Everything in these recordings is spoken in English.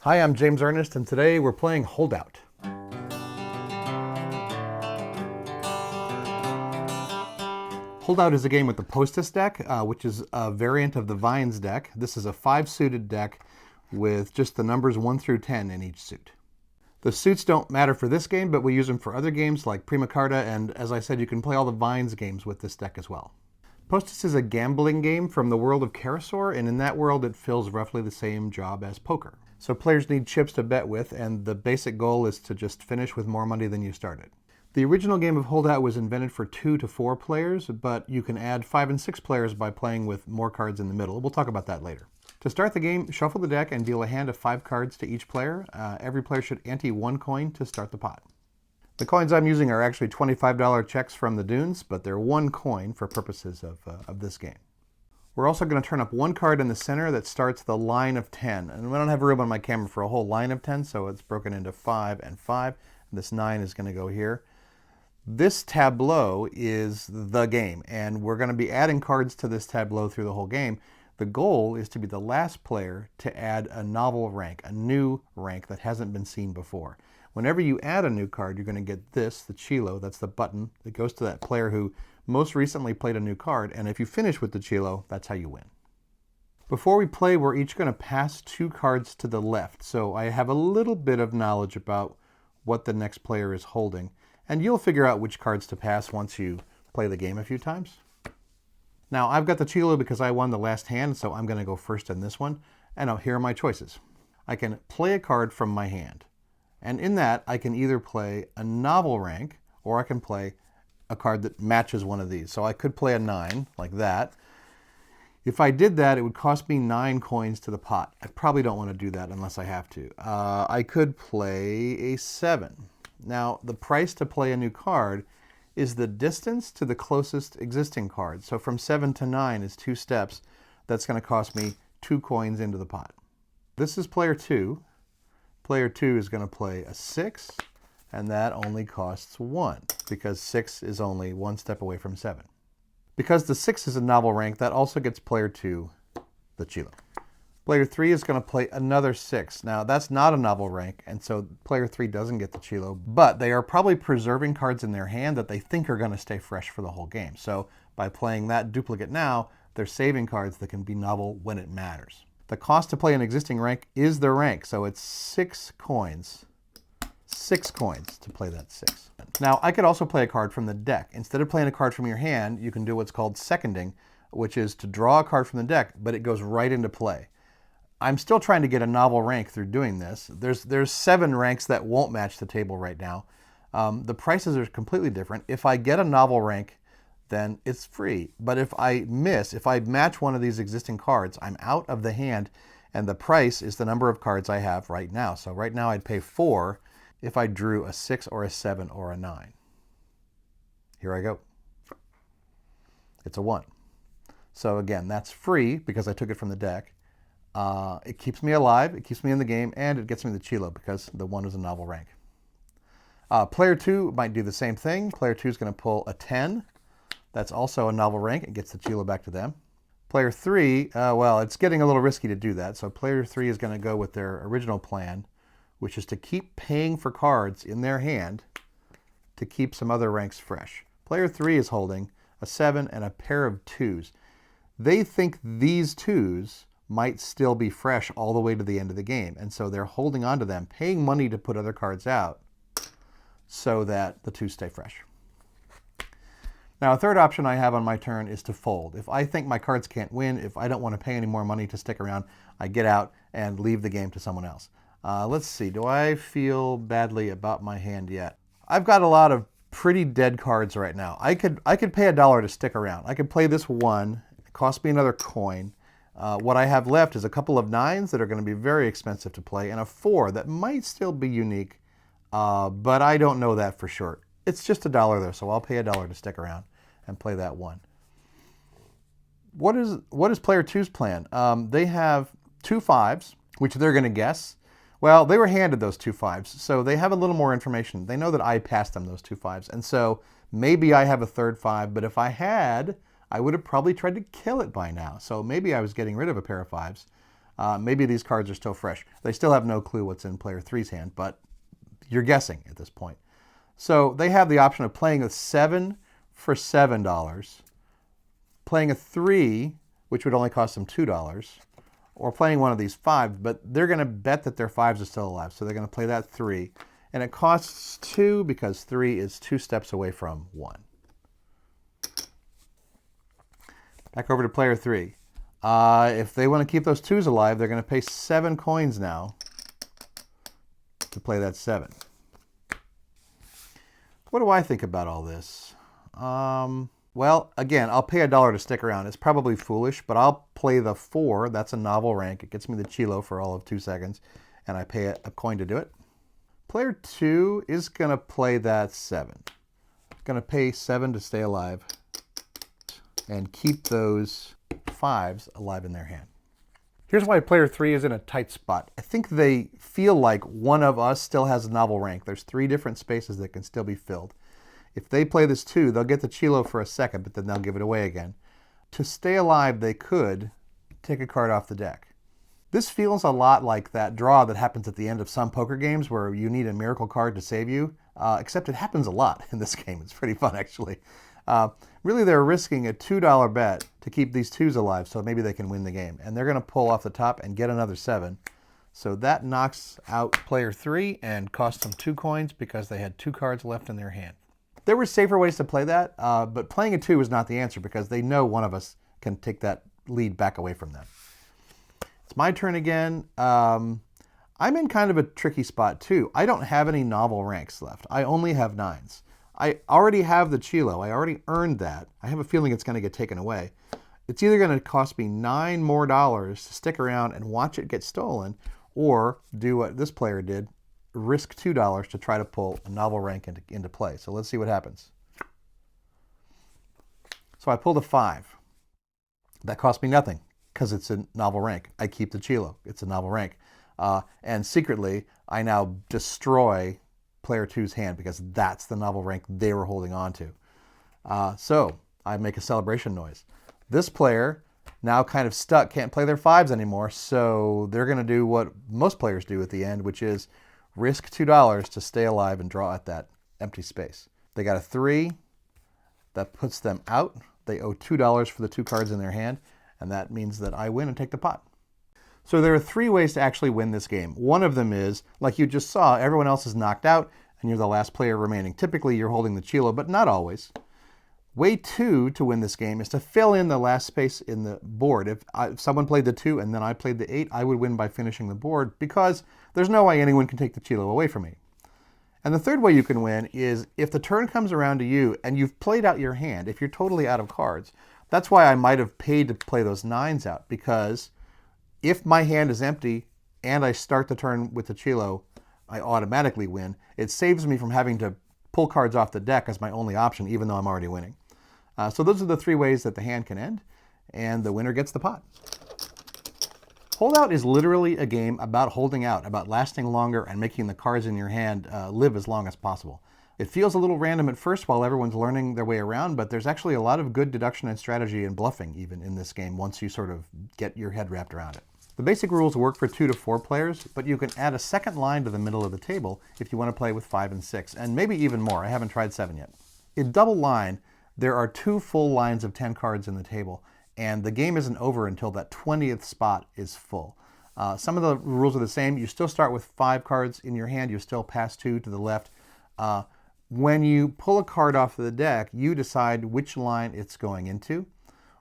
Hi, I'm James Ernest, and today we're playing Holdout. Holdout is a game with the Postas Deck, which is a variant of the Vines deck. This is a 5-suited deck with just the numbers 1 through 10 in each suit. The suits don't matter for this game, but we use them for other games like Prima Carta, and as I said, you can play all the Vines games with this deck as well. Postas is a gambling game from the world of Carrisor, and in that world it fills roughly the same job as poker. So players need chips to bet with, and the basic goal is to just finish with more money than you started. The original game of Holdout was invented for 2 to 4 players, but you can add 5 and 6 players by playing with more cards in the middle. We'll talk about that later. To start the game, shuffle the deck and deal a hand of 5 cards to each player. Every player should ante 1 coin to start the pot. The coins I'm using are actually $25 checks from the Dunes, but they're 1 coin for purposes of this game. We're also going to turn up 1 card in the center that starts the line of 10. And I don't have room on my camera for a whole line of 10, so it's broken into 5 and 5. And this 9 is going to go here. This tableau is the game, and we're going to be adding cards to this tableau through the whole game. The goal is to be the last player to add a novel rank, a new rank that hasn't been seen before. Whenever you add a new card, you're going to get this, the Chilo. That's the button that goes to that player who most recently played a new card, and if you finish with the Chilo, that's how you win. Before we play, we're each going to pass 2 cards to the left, so I have a little bit of knowledge about what the next player is holding, and you'll figure out which cards to pass once you play the game a few times. Now, I've got the Chilo because I won the last hand, so I'm going to go first in this one, and now here are my choices. I can play a card from my hand. And in that, I can either play a novel rank, or I can play a card that matches one of these. So I could play a 9, like that. If I did that, it would cost me 9 coins to the pot. I probably don't want to do that unless I have to. I could play a 7. Now, the price to play a new card is the distance to the closest existing card. So from 7 to 9 is 2 steps. That's going to cost me 2 coins into the pot. This is player 2. Player 2 is going to play a 6, and that only costs 1, because 6 is only 1 step away from 7. Because the 6 is a novel rank, that also gets player 2 the Chilo. Player 3 is going to play another 6. Now, that's not a novel rank, and so player 3 doesn't get the Chilo, but they are probably preserving cards in their hand that they think are going to stay fresh for the whole game. So by playing that duplicate now, they're saving cards that can be novel when it matters. The cost to play an existing rank is the rank, so it's 6 coins. 6 coins to play that 6. Now, I could also play a card from the deck. Instead of playing a card from your hand, you can do what's called seconding, which is to draw a card from the deck, but it goes right into play. I'm still trying to get a novel rank through doing this. There's 7 ranks that won't match the table right now. The prices are completely different. If I get a novel rank, then it's free. But if I match one of these existing cards, I'm out of the hand, and the price is the number of cards I have right now. So right now I'd pay 4 if I drew a 6 or a 7 or a 9. Here I go. It's a 1. So again, that's free because I took it from the deck. It keeps me alive, it keeps me in the game, and it gets me the Chilo because the 1 is a novel rank. Player 2 might do the same thing. Player 2 is going to pull a 10. That's also a novel rank. It gets the Chilo back to them. Player 3, well, it's getting a little risky to do that. So player 3 is going to go with their original plan, which is to keep paying for cards in their hand to keep some other ranks fresh. Player 3 is holding a 7 and a pair of 2s. They think these 2s might still be fresh all the way to the end of the game. And so they're holding on to them, paying money to put other cards out so that the 2s stay fresh. Now, a third option I have on my turn is to fold. If I think my cards can't win, if I don't want to pay any more money to stick around, I get out and leave the game to someone else. Let's see, do I feel badly about my hand yet? I've got a lot of pretty dead cards right now. I could pay $1 to stick around. I could play this 1, it costs me another coin. What I have left is a couple of 9s that are going to be very expensive to play, and a 4 that might still be unique, but I don't know that for sure. It's just $1 though, so I'll pay $1 to stick around and play that 1. What is player 2's plan? They have 2 5s, which they're going to guess. Well, they were handed those 2 5s, so they have a little more information. They know that I passed them those 2 5s, and so maybe I have a third 5, but if I had, I would have probably tried to kill it by now. So maybe I was getting rid of a pair of 5s. Maybe these cards are still fresh. They still have no clue what's in player 3's hand, but you're guessing at this point. So they have the option of playing a 7 for $7, playing a 3, which would only cost them $2, or playing one of these 5s, but they're going to bet that their 5s are still alive, so they're going to play that 3. And it costs 2 because 3 is 2 steps away from 1. Back over to player 3. If they want to keep those 2s alive, they're going to pay 7 coins now to play that 7. What do I think about all this? Well, again, I'll pay $1 to stick around. It's probably foolish, but I'll play the 4. That's a novel rank. It gets me the Chilo for all of 2 seconds, and I pay a coin to do it. Player 2 is going to play that 7. Going to pay 7 to stay alive and keep those 5s alive in their hand. Here's why player 3 is in a tight spot. I think they feel like one of us still has a novel rank. There's 3 different spaces that can still be filled. If they play this 2, they'll get the Chilo for a second, but then they'll give it away again. To stay alive, they could take a card off the deck. This feels a lot like that draw that happens at the end of some poker games where you need a miracle card to save you, except it happens a lot in this game. It's pretty fun, actually. Really, they're risking a $2 bet to keep these 2s alive, so maybe they can win the game. And they're going to pull off the top and get another 7. So that knocks out player 3 and costs them 2 coins because they had 2 cards left in their hand. There were safer ways to play that, but playing a 2 is not the answer because they know one of us can take that lead back away from them. It's my turn again. I'm in kind of a tricky spot too. I don't have any novel ranks left. I only have 9s. I already have the Chilo. I already earned that. I have a feeling it's going to get taken away. It's either going to cost me $9 more to stick around and watch it get stolen, or do what this player did, risk $2 to try to pull a novel rank into play. So let's see what happens. So I pulled a 5. That cost me nothing because it's a novel rank. I keep the Chilo. It's a novel rank. And secretly, I now destroy player 2's hand because that's the novel rank they were holding on to. So I make a celebration noise. This player, now kind of stuck, can't play their 5s anymore, so they're going to do what most players do at the end, which is risk $2 to stay alive and draw at that empty space. They got a 3. That puts them out. They owe $2 for the 2 cards in their hand, and that means that I win and take the pot. So there are 3 ways to actually win this game. One of them is, like you just saw, everyone else is knocked out, and you're the last player remaining. Typically, you're holding the Chilo, but not always. Way 2 to win this game is to fill in the last space in the board. If someone played the 2 and then I played the 8, I would win by finishing the board because there's no way anyone can take the Chilo away from me. And the third way you can win is if the turn comes around to you and you've played out your hand, if you're totally out of cards. That's why I might have paid to play those 9s out, because if my hand is empty and I start the turn with the Chilo, I automatically win. It saves me from having to pull cards off the deck as my only option, even though I'm already winning. So those are the 3 ways that the hand can end, and the winner gets the pot. Holdout is literally a game about holding out, about lasting longer and making the cards in your hand live as long as possible. It feels a little random at first while everyone's learning their way around, but there's actually a lot of good deduction and strategy and bluffing even in this game once you sort of get your head wrapped around it. The basic rules work for 2 to 4 players, but you can add a second line to the middle of the table if you want to play with 5 and 6, and maybe even more. I haven't tried 7 yet. In double line, there are 2 full lines of 10 cards in the table, and the game isn't over until that 20th spot is full. Some of the rules are the same. You still start with 5 cards in your hand. You still pass 2 to the left. When you pull a card off of the deck, you decide which line it's going into.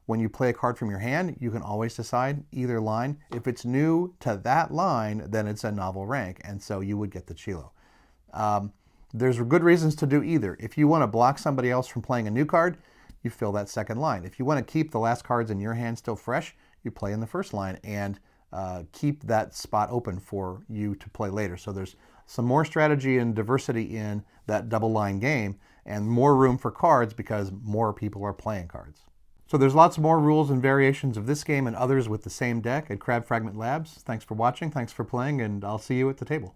When you play a card from your hand, you can always decide either line. If it's new to that line, then it's a novel rank, and so you would get the Chilo. There's good reasons to do either. If you want to block somebody else from playing a new card, you fill that second line. If you want to keep the last cards in your hand still fresh, you play in the first line and keep that spot open for you to play later. So there's some more strategy and diversity in that double line game and more room for cards because more people are playing cards. So there's lots more rules and variations of this game and others with the same deck at Crab Fragment Labs. Thanks for watching, thanks for playing, and I'll see you at the table.